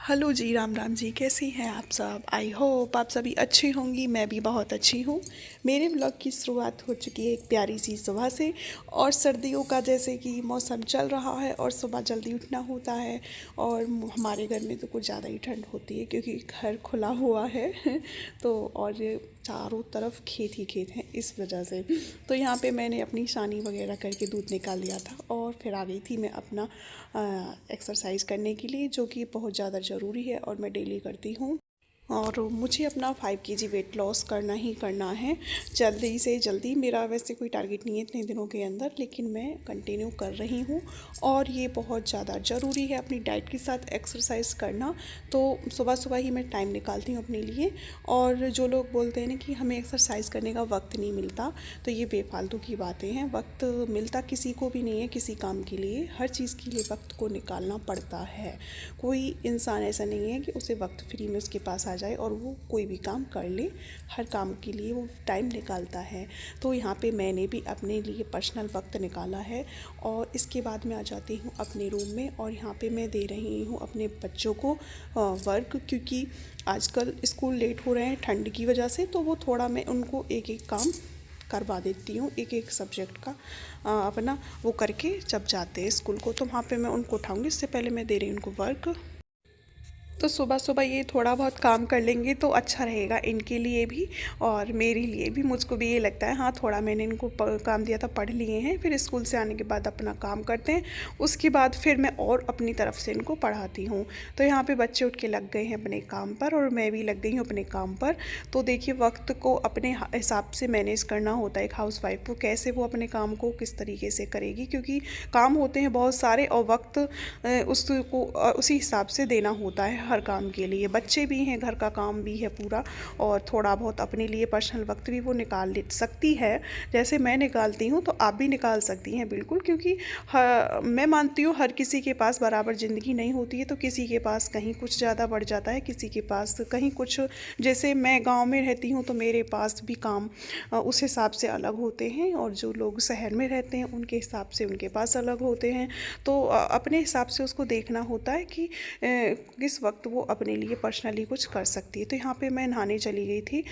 Hello जी, राम राम जी। कैसी हैं आप सब? आई होप आप सभी अच्छी होंगी। मैं भी बहुत अच्छी हूँ। मेरे ब्लॉग की शुरुआत हो चुकी है एक प्यारी सी सुबह से। और सर्दियों का जैसे कि मौसम चल रहा है और सुबह जल्दी उठना होता है। और हमारे घर में तो कुछ ज़्यादा ही ठंड होती है क्योंकि घर खुला हुआ है तो और चारों तरफ खेत ही खेत हैं इस वजह से। तो यहाँ पे मैंने अपनी सानी वगैरह करके दूध निकाल लिया था और फिर आ गई थी मैं अपना एक्सरसाइज करने के लिए, जो कि बहुत ज़्यादा ज़रूरी है और मैं डेली करती हूँ। और मुझे अपना 5 केजी वेट लॉस करना ही करना है जल्दी से जल्दी। मेरा वैसे कोई टारगेट नहीं है इतने दिनों के अंदर, लेकिन मैं कंटिन्यू कर रही हूँ और ये बहुत ज़्यादा ज़रूरी है अपनी डाइट के साथ एक्सरसाइज करना। तो सुबह सुबह ही मैं टाइम निकालती हूँ अपने लिए। और जो लोग बोलते हैं ना कि हमें एक्सरसाइज करने का वक्त नहीं मिलता, तो ये बेफालतू की बातें हैं। वक्त मिलता किसी को भी नहीं है किसी काम के लिए। हर चीज़ के लिए वक्त को निकालना पड़ता है। कोई इंसान ऐसा नहीं है कि उसे वक्त फ्री में उसके पास आ जाए और वो कोई भी काम कर ले। हर काम के लिए वो टाइम निकालता है। तो यहाँ पे मैंने भी अपने लिए पर्सनल वक्त निकाला है। और इसके बाद मैं आ जाती हूँ अपने रूम में और यहाँ पे मैं दे रही हूँ अपने बच्चों को वर्क, क्योंकि आजकल स्कूल लेट हो रहे हैं ठंड की वजह से। तो वो थोड़ा मैं उनको एक एक काम करवा देती हूँ, एक एक सब्जेक्ट का अपना वो करके जब जाते हैं स्कूल को, तो वहाँ पे मैं उनको उठाऊँगी। इससे पहले मैं दे रही हूँ उनको वर्क। तो सुबह सुबह ये थोड़ा बहुत काम कर लेंगे तो अच्छा रहेगा इनके लिए भी और मेरे लिए भी। मुझको भी ये लगता है हाँ, थोड़ा मैंने इनको काम दिया था, पढ़ लिए हैं, फिर स्कूल से आने के बाद अपना काम करते हैं। उसके बाद फिर मैं और अपनी तरफ से इनको पढ़ाती हूँ। तो यहाँ पे बच्चे उठ के लग गए हैं अपने काम पर और मैं भी लग गई हूँ अपने काम पर। तो देखिए, वक्त को अपने हिसाब से मैनेज करना होता है एक हाउसवाइफ को। कैसे वो अपने काम को किस तरीके से करेगी, क्योंकि काम होते हैं बहुत सारे और वक्त उसको उसी हिसाब से देना होता है हर काम के लिए। बच्चे भी हैं, घर का काम भी है पूरा, और थोड़ा बहुत अपने लिए पर्सनल वक्त भी वो निकाल सकती है। जैसे मैं निकालती हूँ तो आप भी निकाल सकती हैं बिल्कुल, क्योंकि मैं मानती हूँ हर किसी के पास बराबर ज़िंदगी नहीं होती है। तो किसी के पास कहीं कुछ ज़्यादा बढ़ जाता है, किसी के पास कहीं कुछ। जैसे मैं गाँव में रहती हूँ तो मेरे पास भी काम उस हिसाब से अलग होते हैं, और जो लोग शहर में रहते हैं उनके हिसाब से उनके पास अलग होते हैं। तो अपने हिसाब से उसको देखना होता है कि किस वक्त वो अपने लिए पर्सनली कुछ कर सकती है। तो यहाँ पे मैं नहाने चली गई थी।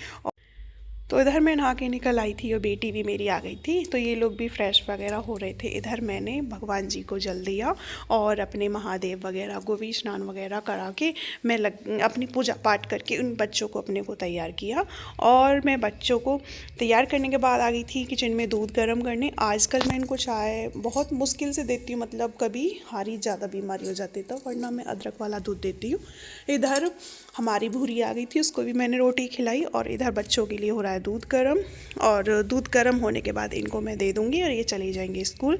तो इधर मैं नहा के निकल आई थी और बेटी भी मेरी आ गई थी। तो ये लोग भी फ्रेश वगैरह हो रहे थे। इधर मैंने भगवान जी को जल दिया और अपने महादेव वगैरह को भी स्नान वगैरह करा के मैं अपनी पूजा पाठ करके उन बच्चों को अपने को तैयार किया। और मैं बच्चों को तैयार करने के बाद आ गई थी किचन में दूध गर्म करने। आजकल मैं इनको चाय बहुत मुश्किल से देती हूँ, मतलब कभी हारी ज़्यादा बीमारी हो जाती तो, वरना मैं अदरक वाला दूध देती हूँ। इधर हमारी भूरी आ गई थी, उसको भी मैंने रोटी खिलाई। और इधर बच्चों के लिए हो रहा है दूध गर्म, और दूध गर्म होने के बाद इनको मैं दे दूँगी और ये चले जाएंगे स्कूल।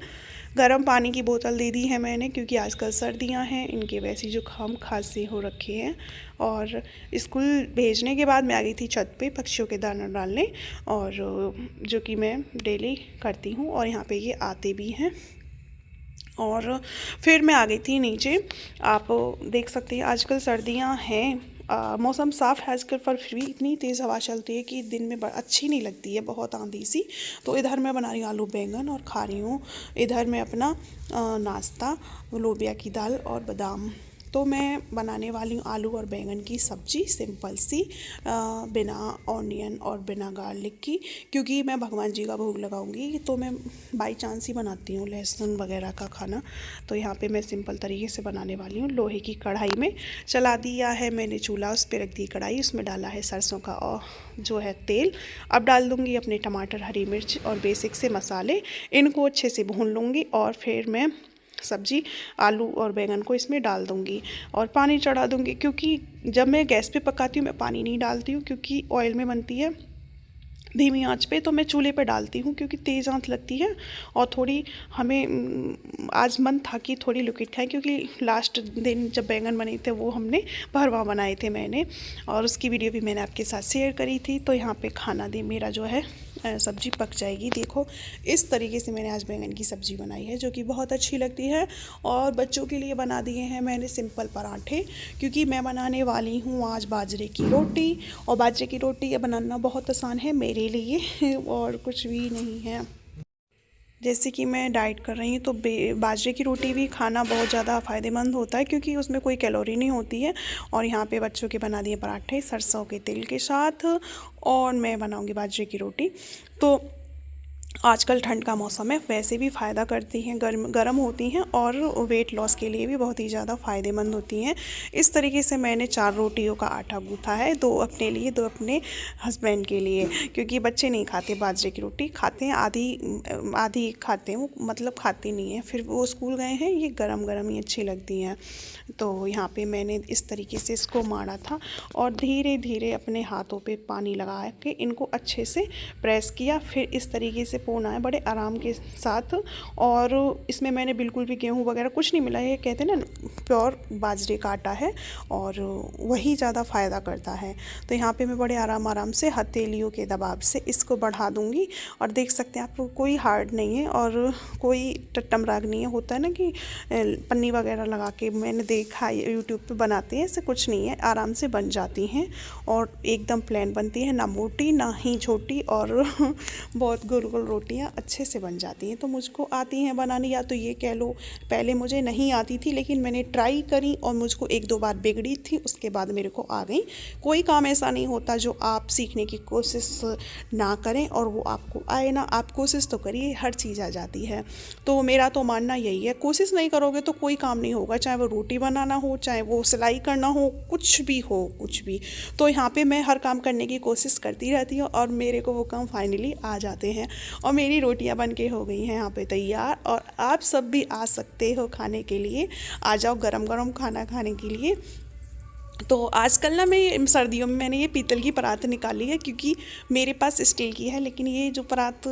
गर्म पानी की बोतल दे दी है मैंने, क्योंकि आजकल सर्दियां हैं, इनके वैसी जुकाम खांसी हो रखे हैं। और स्कूल भेजने के बाद मैं आ गई थी छत पे पक्षियों के दाना डालने, और जो कि मैं डेली करती हूँ। और यहाँ पे ये आते भी हैं। और फिर मैं आ गई थी नीचे। आप देख सकते हैं आजकल सर्दियां हैं, मौसम साफ़ है आजकल, पर फिर भी इतनी तेज़ हवा चलती है कि दिन में अच्छी नहीं लगती है, बहुत आंधी सी। तो इधर मैं बना रही हूँ आलू बैंगन और खा रही हूँ इधर मैं अपना नाश्ता, लोबिया की दाल और बादाम। तो मैं बनाने वाली हूँ आलू और बैंगन की सब्ज़ी, सिंपल सी, बिना ऑनियन और बिना गार्लिक की, क्योंकि मैं भगवान जी का भोग लगाऊंगी। तो मैं बाई चांस ही बनाती हूँ लहसुन वगैरह का खाना। तो यहाँ पे मैं सिंपल तरीके से बनाने वाली हूँ। लोहे की कढ़ाई में चला दिया है मैंने चूल्हा, उस पर रख दी कढ़ाई, उसमें डाला है सरसों का और जो है तेल। अब डाल दूँगी अपने टमाटर, हरी मिर्च और बेसिक से मसाले, इनको अच्छे से भून लूँगी। और फिर मैं सब्ज़ी आलू और बैंगन को इसमें डाल दूँगी और पानी चढ़ा दूँगी, क्योंकि जब मैं गैस पे पकाती हूँ मैं पानी नहीं डालती हूँ, क्योंकि ऑयल में बनती है धीमी आंच पे। तो मैं चूल्हे पे डालती हूँ क्योंकि तेज़ आंच लगती है। और थोड़ी हमें आज मन था कि थोड़ी लिक्विड खाएं, क्योंकि लास्ट दिन जब बैंगन बने थे वो हमने भरवा बनाए थे मैंने, और उसकी वीडियो भी मैंने आपके साथ शेयर करी थी। तो यहाँ पे खाना दे मेरा जो है सब्ज़ी पक जाएगी। देखो इस तरीके से मैंने आज बैंगन की सब्ज़ी बनाई है, जो कि बहुत अच्छी लगती है। और बच्चों के लिए बना दिए हैं मैंने सिंपल पराठे, क्योंकि मैं बनाने वाली हूँ आज बाजरे की रोटी। और बाजरे की रोटी बनाना बहुत आसान है मेरे लिए और कुछ भी नहीं है। जैसे कि मैं डाइट कर रही हूँ तो बाजरे की रोटी भी खाना बहुत ज़्यादा फ़ायदेमंद होता है क्योंकि उसमें कोई कैलोरी नहीं होती है। और यहाँ पे बच्चों के बना दिए पराठे सरसों के तेल के साथ, और मैं बनाऊँगी बाजरे की रोटी। तो आजकल ठंड का मौसम है, वैसे भी फ़ायदा करती हैं, गर्म होती हैं और वेट लॉस के लिए भी बहुत ही ज़्यादा फ़ायदेमंद होती हैं। इस तरीके से मैंने 4 रोटियों का आटा गूँथा है, 2 अपने लिए, 2 अपने हस्बैंड के लिए, क्योंकि बच्चे नहीं खाते बाजरे की रोटी, खाते हैं आधी खाते हैं वो, मतलब खाते नहीं हैं। फिर वो स्कूल गए हैं, ये गरम ही अच्छी लगती हैं। तो यहाँ पे मैंने इस तरीके से इसको माड़ा था और धीरे धीरे अपने हाथों पे पानी लगा के इनको अच्छे से प्रेस किया। फिर इस तरीके से पोना है बड़े आराम के साथ। और इसमें मैंने बिल्कुल भी गेहूँ वगैरह कुछ नहीं मिला, ये कहते हैं ना प्योर बाजरे का आटा है और वही ज़्यादा फ़ायदा करता है। तो यहाँ पे मैं बड़े आराम से हथेलियों के दबाव से इसको बढ़ा दूँगी। और देख सकते हैं आप, कोई हार्ड नहीं है और कोई टट्टमराग नहीं है। होता है ना कि पन्नी वगैरह लगा के, मैंने देखा है यूट्यूब पे बनाते हैं, ऐसे कुछ नहीं है, आराम से बन जाती हैं और एकदम प्लेन बनती है, ना मोटी ना ही छोटी, और बहुत गोल रोटियां अच्छे से बन जाती हैं। तो मुझको आती हैं बनानी, या तो ये कह लो पहले मुझे नहीं आती थी लेकिन मैंने ट्राई करी और मुझको 1-2 बार बिगड़ी थी, उसके बाद मेरे को आ गई। कोई काम ऐसा नहीं होता जो आप सीखने की कोशिश ना करें और वो आपको आए ना। आप कोशिश तो करिए, हर चीज़ आ जाती है। तो मेरा तो मानना यही है, कोशिश नहीं करोगे तो कोई काम नहीं होगा, चाहे वो रोटी बनाना हो, चाहे वो सिलाई करना हो, कुछ भी हो, कुछ भी। तो यहाँ पे मैं हर काम करने की कोशिश करती रहती हूँ और मेरे को वो काम फाइनली आ जाते हैं और मेरी रोटियां बन के हो गई हैं यहाँ पे तैयार। और आप सब भी आ सकते हो खाने के लिए, आ जाओ गरम गरम खाना खाने के लिए। तो आजकल ना मैं सर्दियों में मैंने ये पीतल की परात निकाली है, क्योंकि मेरे पास स्टील की है, लेकिन ये जो परात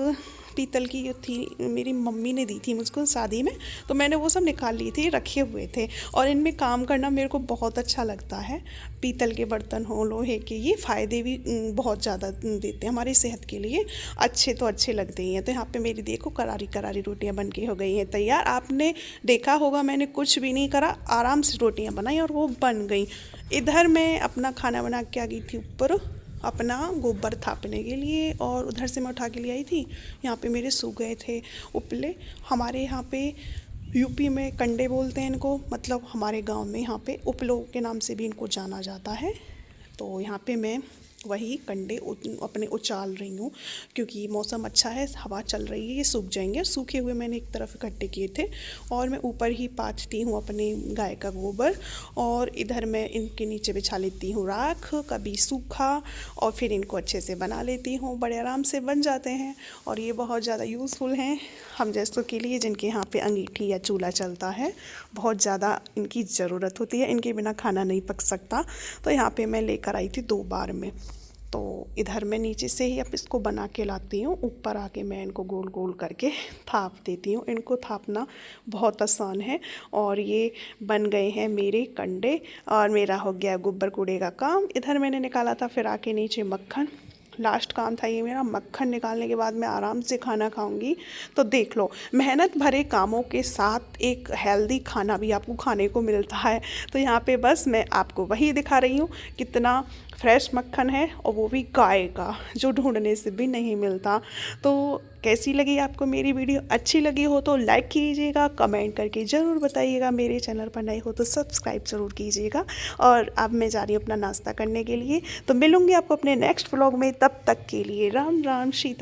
पीतल की थी मेरी मम्मी ने दी थी मुझको शादी में, तो मैंने वो सब निकाल लिए थे, रखे हुए थे। और इनमें काम करना मेरे को बहुत अच्छा लगता है। पीतल के बर्तन हो, लोहे के, ये फ़ायदे भी बहुत ज़्यादा देते हैं हमारी सेहत के लिए, अच्छे तो अच्छे लगते ही हैं। तो यहाँ पे मेरी देखो करारी रोटियाँ बन के हो गई हैं तैयार। आपने देखा होगा मैंने कुछ भी नहीं करा, आराम से रोटियाँ बनाई और वो बन गई। इधर मैं अपना खाना बना के आ गई थी ऊपर अपना गोबर थापने के लिए, और उधर से मैं उठा के ले आई थी। यहाँ पे मेरे सूख गए थे उपले। हमारे यहाँ पे यूपी में कंडे बोलते हैं इनको, मतलब हमारे गांव में यहाँ पे उपलों के नाम से भी इनको जाना जाता है। तो यहाँ पे मैं वही कंडे अपने उचाल रही हूँ, क्योंकि मौसम अच्छा है, हवा चल रही है, ये सूख जाएंगे। सूखे हुए मैंने एक तरफ इकट्ठे किए थे और मैं ऊपर ही पाथती हूँ अपने गाय का गोबर, और इधर मैं इनके नीचे बिछा लेती हूँ राख, कभी सूखा, और फिर इनको अच्छे से बना लेती हूँ। बड़े आराम से बन जाते हैं और ये बहुत ज़्यादा यूज़फुल हैं हम जैसों के लिए, जिनके यहाँ पे अंगीठी या चूल्हा चलता है। बहुत ज़्यादा इनकी ज़रूरत होती है, इनके बिना खाना नहीं पक सकता। तो यहाँ पे मैं लेकर आई थी 2 बार में। तो इधर मैं नीचे से ही अब इसको बना के लाती हूँ, ऊपर आके मैं इनको गोल गोल करके थाप देती हूँ। इनको थापना बहुत आसान है। और ये बन गए हैं मेरे कंडे और मेरा हो गया गोबर कूड़े का काम। इधर मैंने निकाला था फिर आके नीचे मक्खन, लास्ट काम था ये मेरा। मक्खन निकालने के बाद मैं आराम से खाना खाऊंगी। तो देख लो, मेहनत भरे कामों के साथ एक हेल्दी खाना भी आपको खाने को मिलता है। तो यहाँ पे बस मैं आपको वही दिखा रही हूँ, कितना फ्रेश मक्खन है, और वो भी गाय का, जो ढूंढने से भी नहीं मिलता। तो कैसी लगी आपको मेरी वीडियो? अच्छी लगी हो तो लाइक कीजिएगा, कमेंट करके ज़रूर बताइएगा। मेरे चैनल पर नए हो तो सब्सक्राइब ज़रूर कीजिएगा। और अब मैं जा रही हूँ अपना नाश्ता करने के लिए। तो मिलूँगी आपको अपने नेक्स्ट व्लॉग में, तब तक के लिए राम राम। सीता